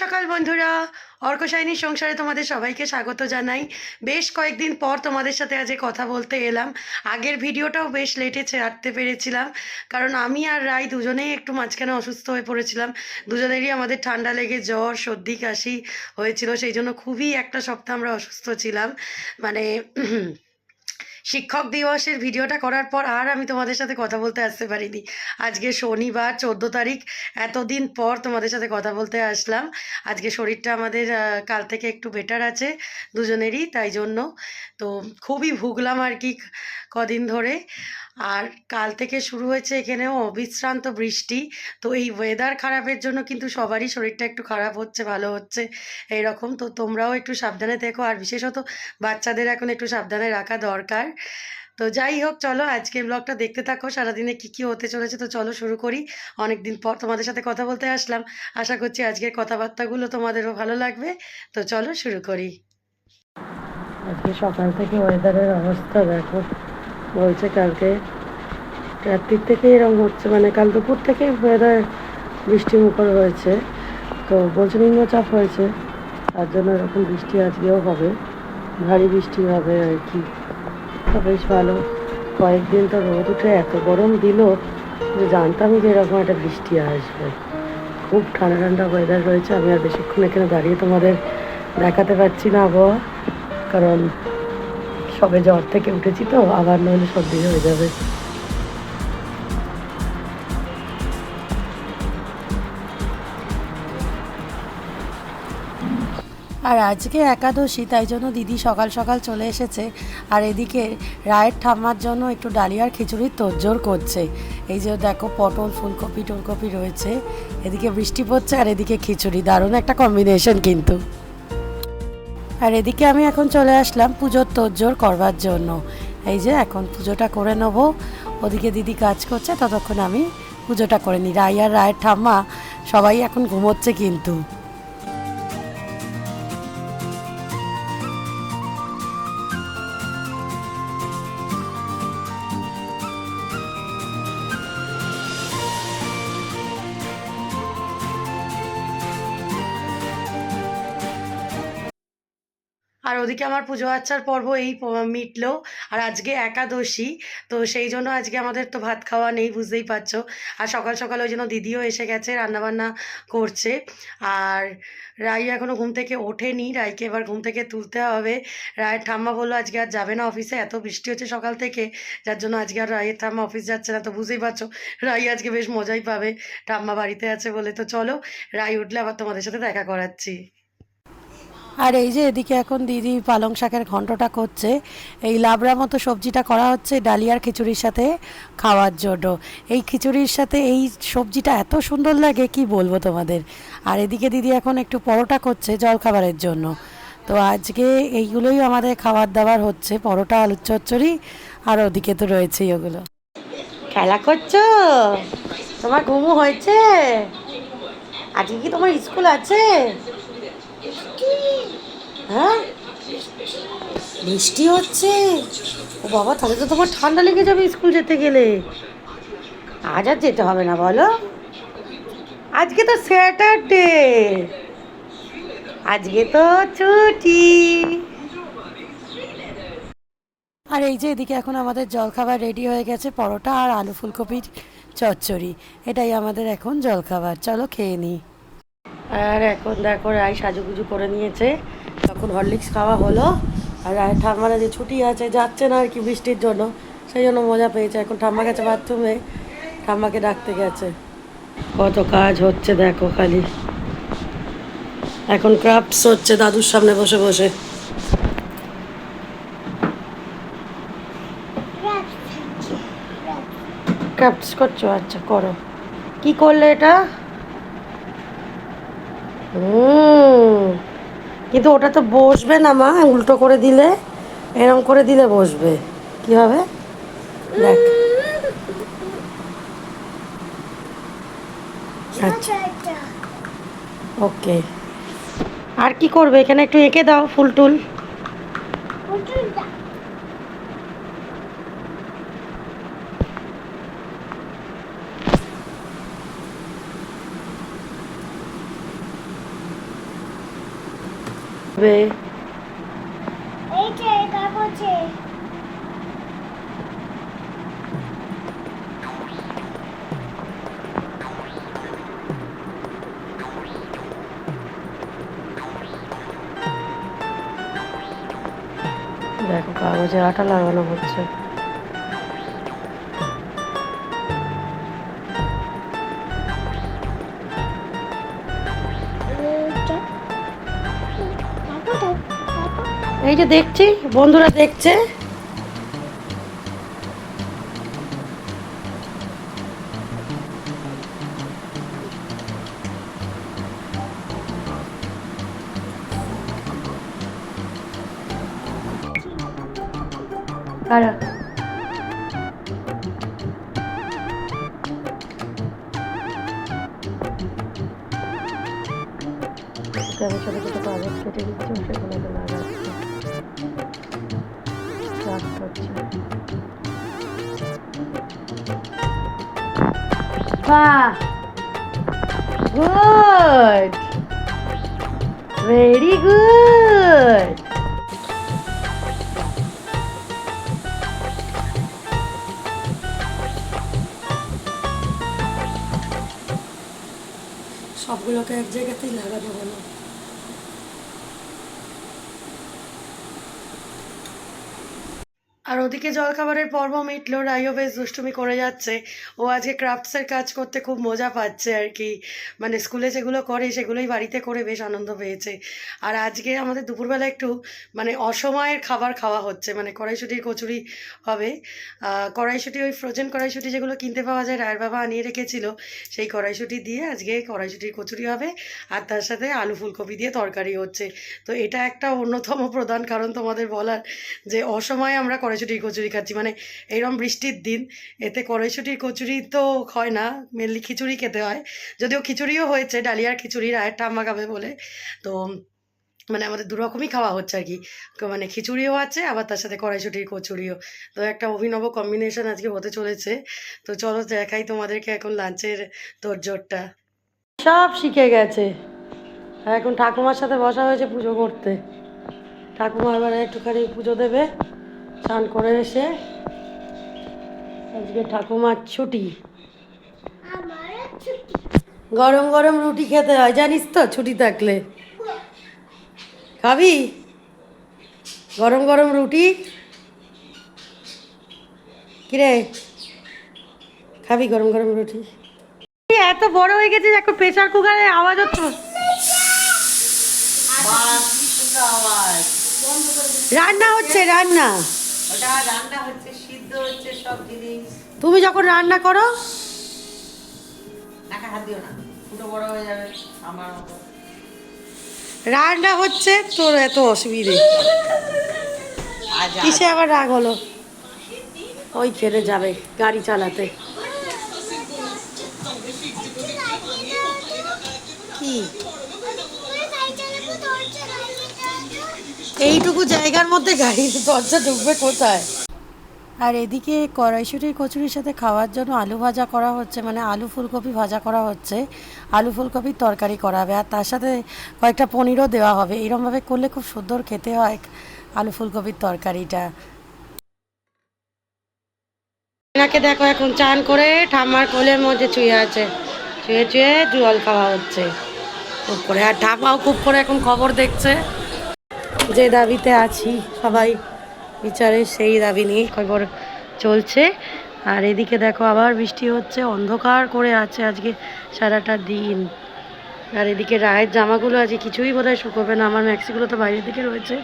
সকাল বন্ধুরা, অর্কশাইনীর সংসারে তোমাদের সবাইকে স্বাগত জানাই। বেশ কয়েকদিন পর তোমাদের সাথে আজ কথা বলতে এলাম। আগের ভিডিওটাও বেশ লেটে ছাড়তে পেরেছিলাম, কারণ আমি আর রাই দুজনেই একটু মাঝখানে অসুস্থ হয়ে পড়েছিলাম। দুজনেরই আমাদের ঠান্ডা লেগে জ্বর সর্দি কাশি হয়েছিল, সেই জন্য খুবই একটা সপ্তাহ আমরা অসুস্থ ছিলাম। মানে শিক্ষক দিবসের ভিডিওটা করার পর আর আমি তোমাদের সাথে কথা বলতে আসতে পারিনি। আজকে শনিবার 14 তারিখ, এতদিন পর তোমাদের সাথে কথা বলতে আসলাম। আজকে শরীরটা আমাদের কাল থেকে একটু বেটার আছে দুজনেরই, তাই জন্য তো খুবই ভুগলাম আর কি কদিন ধরে। আর কাল থেকে শুরু হয়েছে এখানেও অবিশ্রান্ত বৃষ্টি। তো এই ওয়েদার খারাপের জন্য কিন্তু সবারই শরীরটা একটু খারাপ হচ্ছে ভালো হচ্ছে এইরকম। তো তোমরাও একটু সাবধানে থেকো, আর বিশেষত বাচ্চাদের এখন একটু সাবধানে রাখা দরকার। তো যাই হোক, চলো আজকের ব্লগটা দেখতে থাকো, সারাদিনে কী কী হতে চলেছে। তো চলো শুরু করি। অনেক দিন পর তোমাদের সাথে কথা বলতে আসলাম, আশা করছি আজকের কথাবার্তাগুলো তোমাদেরও ভালো লাগবে। তো চলো শুরু করি। আজকে সকাল থেকে ওয়েদারের অবস্থা দেখো, বলছে কালকে রাত্রির থেকে এরকম হচ্ছে, মানে কাল দুপুর থেকে ওয়েদার বৃষ্টি মুখর হয়েছে। তো বলছে নিম্নচাপ হয়েছে, তার জন্য এরকম বৃষ্টি আজকেও হবে, ভারী বৃষ্টি হবে আর কি। তো বেশ ভালো, কয়েকদিন তো রোদ উঠে এত গরম দিল যে জানতামই যে এরকম একটা বৃষ্টি আসবে। খুব ঠান্ডা ঠান্ডা ওয়েদার রয়েছে। আমি আর বেশিক্ষণ এখানে দাঁড়িয়ে তোমাদের দেখাতে পারছি না আবহাওয়া, কারণ সবে জ্বর থেকে উঠেছি, তো আবার নইলে সর্দি হয়ে যাবে। আর আজকে একাদশী, তাই জন্য দিদি সকাল সকাল চলে এসেছে। আর এদিকে রায়ের ঠাম্মার জন্য একটু ডালিয়ার খিচুড়ির তোড়জোড় করছে। এই যে দেখো, পটল ফুলকপি টুলকপি রয়েছে, এদিকে বৃষ্টি পড়ছে আর এদিকে খিচুড়ি, দারুণ একটা কম্বিনেশন কিন্তু। আর এদিকে আমি এখন চলে আসলাম পুজোর তোড়জোড় করবার জন্য। এই যে এখন পুজোটা করে নেবো, ওদিকে দিদি কাজ করছে, ততক্ষণ আমি পুজোটা করে নিই। রাই আর রায়ের ঠাম্মা সবাই এখন ঘুমোচ্ছে কিন্তু। আর ওদিকে আমার পুজো আচ্চার পর্ব এই মিটলো। আর আজকে একাদশী, তো সেই জন্য আজকে আমাদের তো ভাত খাওয়া নেই, বুঝতেই পারছো। আর সকাল সকাল ওই জন্য দিদিও এসে গেছে, রান্নাবান্না করছে। আর রাই এখনও ঘুম থেকে ওঠেনি, রাইকে এবার ঘুম থেকে তুলতে হবে। রায়ের ঠাম্মা বললো আজকে আর যাবে না অফিসে, এত বৃষ্টি হচ্ছে সকাল থেকে, যার জন্য আজকে আর রাইয়ের ঠাম্মা অফিস যাচ্ছে না। তো বুঝতেই পারছো রাই আজকে বেশ মজাই পাবে ঠাম্মা বাড়িতে আছে বলে। তো চলো, রাই উঠলে আবার তোমাদের সাথে দেখা করাচ্ছি। আর এই যে এদিকে এখন দিদি পালং শাকের ঘন্টটা করছে। এই লাবড়া মতো সবজিটা করা হচ্ছে ডালিয়ার খিচুড়ির সাথে খাওয়ার জন্য। এই খিচুড়ির সাথে এই সবজিটা এত সুন্দর লাগে কি বলবো তোমাদের। আর এদিকে দিদি এখন একটু পরোটা করছে জলখাবারের জন্য। তো আজকে এইগুলোই আমাদের খাবার দাবার হচ্ছে, পরোটা আলুর চচ্চড়ি, আর ওদিকে তো রয়েছেই ওগুলো। খেলা করছো? তোমার ঘুমু হয়েছে? আজকে কি তোমার স্কুল আছে? হ্যাঁ, বৃষ্টি হচ্ছে? ও বাবা, তাহলে তো তোমার ঠান্ডা লেগে যাবে স্কুল যেতে গেলে। আজ আর যেতে হবে না বলো, আজকে তো স্যাটারডে, আজকে তো ছুটি। আর এই যে এদিকে এখন আমাদের জলখাবার রেডি হয়ে গেছে, পরোটা আর আলু ফুলকপির চচ্চড়ি, এটাই আমাদের এখন জলখাবার। চলো খেয়ে নিই। আর এখন দেখো রায় সাজুগুজু করে নিয়েছে, তখন হরলিক্স খাওয়া হলো। আর রায়ের ঠাম্মারা যে ছুটি আছে, যাচ্ছে না আর কি বৃষ্টির জন্য, সেই জন্য মজা পেয়েছে। এখন ঠাম্মা গেছে বাথরুমে, ঠাম্মাকে ডাকতে গেছে। কত কাজ হচ্ছে দেখো খালি, এখন ক্রাফটস হচ্ছে দাদুর সামনে বসে বসে। ক্রাফটস করছো? আচ্ছা করো। কি করলে এটা? কিন্তু ওটা তো বসবে না মা, উল্টো করে দিলে, এরম করে দিলে বসবে। কি হবে দেখ। আচ্ছা ওকে। আর কি করবে এখানে, একটু এঁকে দাও ফুল টুল। দেখো কাগজের আটা লাগানো হচ্ছে। এই যে দেখছি বন্ধুরা দেখছে। কারা? আমি ছোটো ছোটো কাগজ কেটে দিচ্ছি, সেগুলোকে লাগাচ্ছি। বাহ, গুড, ভেরি গুড। সবগুলোকে এক জায়গাতেই লাগানো হলো। আর ওদিকে জলখাবারের পর্ব মিটলো, রাইও বেশ দুষ্টুমি করে যাচ্ছে। ও আজকে ক্রাফটসের কাজ করতে খুব মজা পাচ্ছে আর কি, মানে স্কুলে যেগুলো করে সেগুলোই বাড়িতে করে বেশ আনন্দ পেয়েছে। আর আজকে আমাদের দুপুরবেলা একটু মানে অসময়ের খাবার খাওয়া হচ্ছে, মানে কড়াইশুঁটির কচুরি হবে। কড়াইশুঁটি, ওই ফ্রোজেন কড়াইশুঁটি যেগুলো কিনতে পাওয়া যায়, রায়ের বাবা আনিয়ে রেখেছিল, সেই কড়াইশুঁটি দিয়ে আজকে কড়াইশুঁটির কচুরি হবে। আর তার সাথে আলু ফুলকপি দিয়ে তরকারি হচ্ছে। তো এটা একটা অন্যতম প্রধান কারণ তোমাদের বলার, যে অসময়ে আমরা কড়াইশুঁটির কচুরি খাচ্ছি, মানে এইরকম বৃষ্টির দিন, এতে কড়াইশুঁটির কচুরি তো হয় না, মেনলি খিচুড়ি খেতে হয়। যদিও খিচুড়িও হয়েছে, ডালিয়ার খিচুড়ি, রায়ের ঠাম্মা খাবে বলে। তো মানে আমাদের দুরকমই খাওয়া হচ্ছে আর কি, মানে খিচুড়িও আছে আবার তার সাথে কড়াইশুঁটির কচুরিও। তো একটা অভিনব কম্বিনেশন আজকে হতে চলেছে। তো চলো দেখাই তোমাদেরকে এখন লাঞ্চের তোড়জোড়টা। সব শিখে গেছে, এখন ঠাকুমার সাথে বসা হয়েছে পুজো করতে। ঠাকুমা এবারে একটুখানি পুজো দেবে স্নান করে এসে। আজকে ঠাকুমার ছুটি, গরম গরম রুটি খেতে হয় জানিস তো, ছুটি থাকলে। খাবি গরম গরম রুটি? কিরে, খাবি গরম গরম রুটি? এত বড় হয়ে গেছিস, এখন প্রেসার কুকারে আওয়াজ হচ্ছে। রান্না হচ্ছে, রান্না হচ্ছে, সিদ্ধ হচ্ছে সব জিনিস। তুমি যখন রান্না করো রান্না হচ্ছে, তোর এত অসুবিধে কিসে? আবার রাগ হলো? ওই ছেড়ে যাবে গাড়ি চালাতে। কি এইটুকু জায়গার মধ্যে গাড়ি দরজা ঢুকবে কোথায়? আর এদিকে কড়াইশুঁটির কচুরির সাথে খাওয়ার জন্য আলু ভাজা করা হচ্ছে, মানে আলু ফুলকপি ভাজা করা হচ্ছে। আলু ফুলকপির তরকারি করা হবে, আর তার সাথে কয়েকটা পনিরও দেওয়া হবে। এরমভাবে করলে খুব সুন্দর খেতে হয় আলু ফুলকপির তরকারিটা। এনাকে দেখো এখন চান করে ঠাম্মার কোলের মধ্যে শুয়ে আছে, শুয়ে শুয়ে জল খাওয়া হচ্ছে খুব করে। আর ঠাম্মাও খুব করে এখন খবর দেখছে, যে দাবিতে আছি সবাই বিচারে সেই দাবি নিয়ে খবর চলছে। আর এদিকে দেখো আবার বৃষ্টি হচ্ছে, অন্ধকার করে আছে আজকে সারাটা দিন। আর এদিকে রায়ের জামাগুলো আজকে কিছুই বোধহয় শুকোবে না, আমার ম্যাক্সিগুলো তো বাইরের দিকে রয়েছে,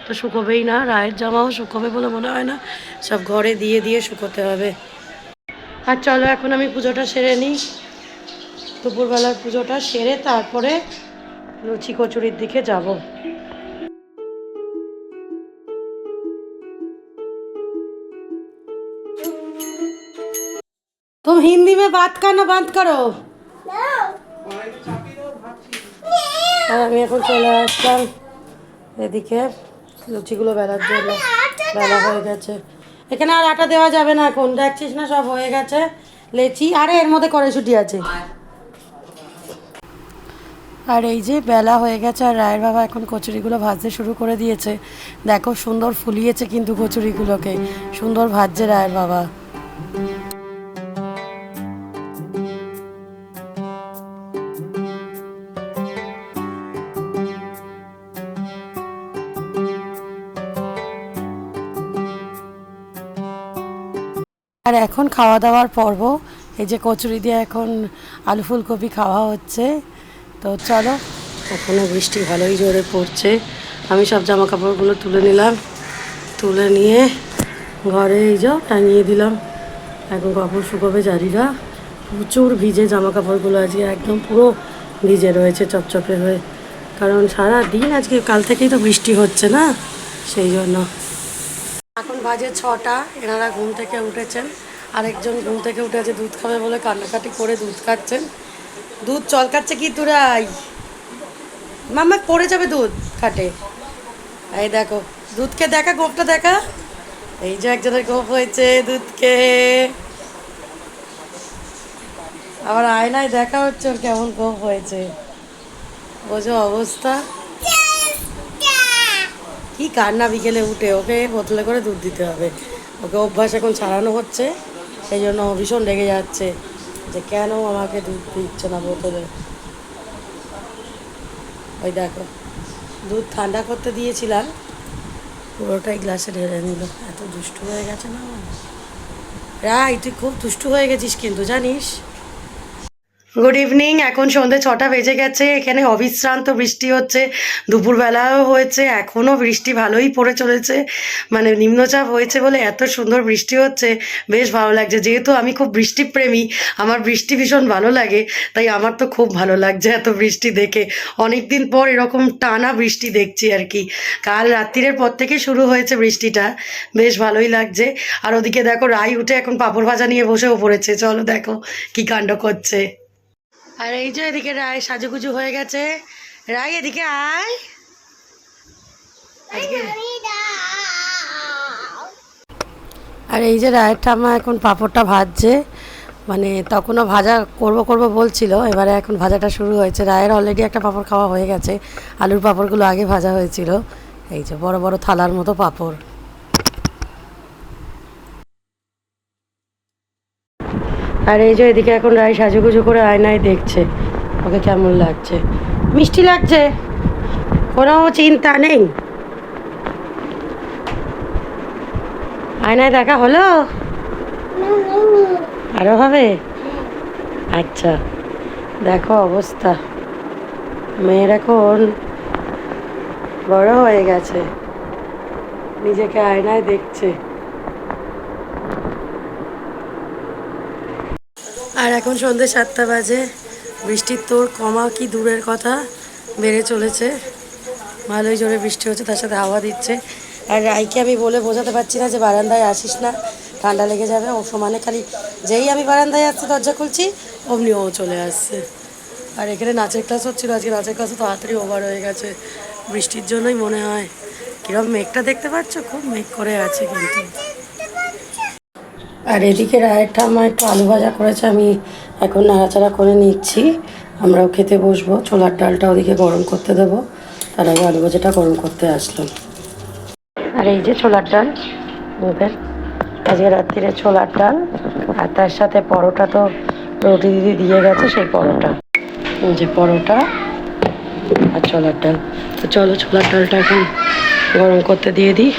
তো শুকোবেই না। রায়ের জামাও শুকোবে বলে মনে হয় না, সব ঘরে দিয়ে দিয়ে শুকোতে হবে। আর চলো এখন আমি পুজোটা সেরে নিই, দুপুরবেলার পুজোটা সেরে তারপরে লুচি কচুরির দিকে যাব। तुम हिंदी में बात करना बंद करो। আর আমি এখন চলে আসলাম এদিকে লুচিগুলো বেলার জন্য, বেলা হয়ে গেছে। এখানে আর আটা দেওয়া যাবে না, এখন দেখছিস না সব হয়ে গেছে লেচি। আরে এর মধ্যে কড়াইশুঁটি আছে। আর এই যে বেলা হয়ে গেছে আর রায়ের বাবা এখন কচুরিগুলো ভাজতে শুরু করে দিয়েছে। দেখো সুন্দর ফুলিয়েছে কিন্তু কচুরিগুলোকে, সুন্দর ভাজছে রায়ের বাবা। আর এখন খাওয়া দাওয়ার পর্ব। এই যে কচুরি দিয়ে এখন আলু ফুলকপি খাওয়া হচ্ছে। তো চলো, এখনও বৃষ্টি ভালোই জোরে পড়ছে। আমি সব জামা কাপড়গুলো তুলে নিলাম, তুলে নিয়ে ঘরে এই যে টাঙিয়ে দিলাম। এখন কাপড় শুকোবে জারিরা। প্রচুর ভিজে জামা কাপড়গুলো আজকে একদম পুরো ভিজে রয়েছে চপচপে হয়ে, কারণ সারা দিন আজকে কাল থেকেই তো বৃষ্টি হচ্ছে না, সেই জন্য। এখন বাজে 6টা, এনারা ঘুম থেকে উঠেছেন। আরেকজন ঘুম থেকে উঠে আছে দুধ খাবে বলে কান্নাকাটি করে দুধ খাচ্ছেন। দুধ চল কাটছে কি তুরাই মামা, পড়ে যাবে দুধ খাটে। এই দেখো দুধকে দেখা, গোপটা দেখা। এই যে একজনের গোপ হয়েছে দুধকে, আবার আয়নায় দেখা হচ্ছে ওর কেমন গোপ হয়েছে। বোঝো অবস্থা কি কান্না। বিকেলে উঠে ওকে বোতলে করে দুধ দিতে হবে, ওকে অভ্যাস এখন ছাড়ানো হচ্ছে, সেই জন্য ও ভীষণ রেগে যাচ্ছে যে কেন আমাকে দুধ দিচ্ছে না বোতলে। ওই দেখো দুধ ঠান্ডা করতে দিয়েছিলাম, পুরোটাই গ্লাসে ঢেলে নিল। এত দুষ্টু হয়ে গেছে না রাই, তুই খুব দুষ্টু হয়ে গেছিস কিন্তু জানিস। গুড ইভিনিং, এখন সন্ধ্যে 6টা বেজে গেছে। এখানে অবিশ্রান্ত বৃষ্টি হচ্ছে, দুপুরবেলাও হয়েছে, এখনও বৃষ্টি ভালোই পড়ে চলেছে। মানে নিম্নচাপ হয়েছে বলে এত সুন্দর বৃষ্টি হচ্ছে, বেশ ভালো লাগছে। যেহেতু আমি খুব বৃষ্টিপ্রেমী, আমার বৃষ্টি ভীষণ ভালো লাগে, তাই আমার তো খুব ভালো লাগছে এত বৃষ্টি দেখে। অনেক দিন পর এরকম টানা বৃষ্টি দেখছি আর কি। কাল রাত্রিরের পর থেকে শুরু হয়েছে বৃষ্টিটা, বেশ ভালোই লাগছে। আর ওদিকে দেখো রাই উঠে এখন পাঁপড় ভাজা নিয়ে বসেও পড়েছে। চলো দেখো কি কাণ্ড করছে। আর এই যে এদিকে রায় সাজুগুজু হয়ে গেছে। রায় এদিকে আয়। আর এই যে রায়ের ঠাম্মা এখন পাঁপড়টা ভাজছে, মানে তখনও ভাজা করব করব বলছিল, এবারে এখন ভাজাটা শুরু হয়েছে। রায়ের অলরেডি একটা পাঁপড় খাওয়া হয়ে গেছে, আলুর পাঁপড়গুলো আগে ভাজা হয়েছিল। এই যে বড় বড় থালার মতো পাঁপড়। আর এই যে এদিকে এখন রায় সাজুগুজু করে আয়নায় দেখছে ওকে কেমন লাগছে। মিষ্টি লাগছে, কোনো চিন্তা নেই। আয়নায় দেখা হলো, আরো হবে। আচ্ছা দেখো অবস্থা, মেয়ের এখন বড় হয়ে গেছে, নিজেকে আয়নায় দেখছে। আর এখন সন্ধ্যে 7টা বাজে, বৃষ্টির তোর কমা কি দূরের কথা, বেড়ে চলেছে। ভালোই জোরে বৃষ্টি হচ্ছে, তার সাথে হাওয়া দিচ্ছে। আর রাইকে আমি বলে বোঝাতে পারছি না যে বারান্দায় আসিস না, ঠান্ডা লেগে যাবে। ও সমানে খালি যেই আমি বারান্দায় আসছি দরজা খুলছি অমনি ও চলে আসছে। আর এখানে নাচের ক্লাস হচ্ছিলো, আজকে নাচের ক্লাসও তাড়াতাড়ি ওভার হয়ে গেছে বৃষ্টির জন্যই মনে হয়। কীরকম মেঘটা দেখতে পাচ্ছ, খুব মেঘ করে আছে কিন্তু। আর এদিকে রায়ের ঠাম্মা একটু আলু ভাজা করেছে, আমি এখন নাড়াচাড়া করে নিচ্ছি। আমরাও খেতে বসবো, ছোলার ডালটা ওদিকে গরম করতে দেবো, তার আগে আলু ভাজাটা গরম করতে আসলাম। আর এই যে ছোলার ডাল ওদের আজকে রাত্রিরে ছোলার ডাল, আর তার সাথে পরোটা তো রুটি দিদি দিয়ে গেছে, সেই পরোটা, যে পরোটা আর ছোলার ডাল। তো চলো ছোলার ডালটা এখন গরম করতে দিয়ে দিই।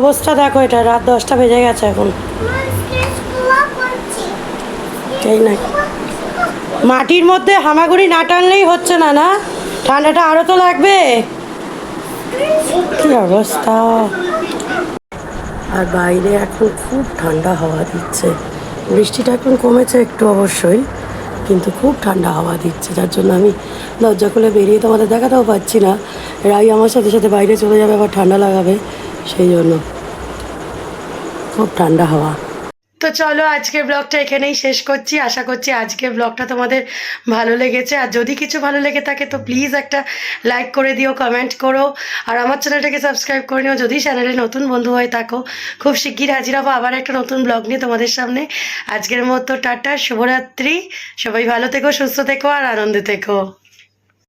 অবস্থা দেখো, এটা রাত 10টা বেজে গেছে এখন। এই না, মাটির মধ্যে হামাগুড়ি না টানলেই হচ্ছে না, না ঠান্ডাটা আরো তো লাগবে। কি অবস্থা। আর বাইরে এখন খুব ঠান্ডা হাওয়া দিচ্ছে, বৃষ্টিটা এখন কমেছে একটু অবশ্যই, কিন্তু খুব ঠান্ডা হাওয়া দিচ্ছে, যার জন্য আমি দরজা খুলে বেরিয়ে তোমাদের দেখাতেও পাচ্ছি না। রাই আমার সাথে সাথে বাইরে চলে যাবে, আবার ঠান্ডা লাগাবে, সেই জন্য খুব ঠান্ডা হাওয়া। তো চলো আজকের ব্লগটা এখানেই শেষ করছি। আশা করছি আজকের ব্লগটা তোমাদের ভালো লেগেছে। আর যদি কিছু ভালো লেগে থাকে তো প্লিজ একটা লাইক করে দিও, কমেন্ট করো, আর আমার চ্যানেলটাকে সাবস্ক্রাইব করে নিও যদি চ্যানেলে নতুন বন্ধু হয়ে থাকো। খুব শিগগির হাজির হবো আবার একটা নতুন ব্লগ নিয়ে তোমাদের সামনে। আজকের মতো টাটা, শুভরাত্রি। সবাই ভালো থেকো, সুস্থ থেকো আর আনন্দে থেকো।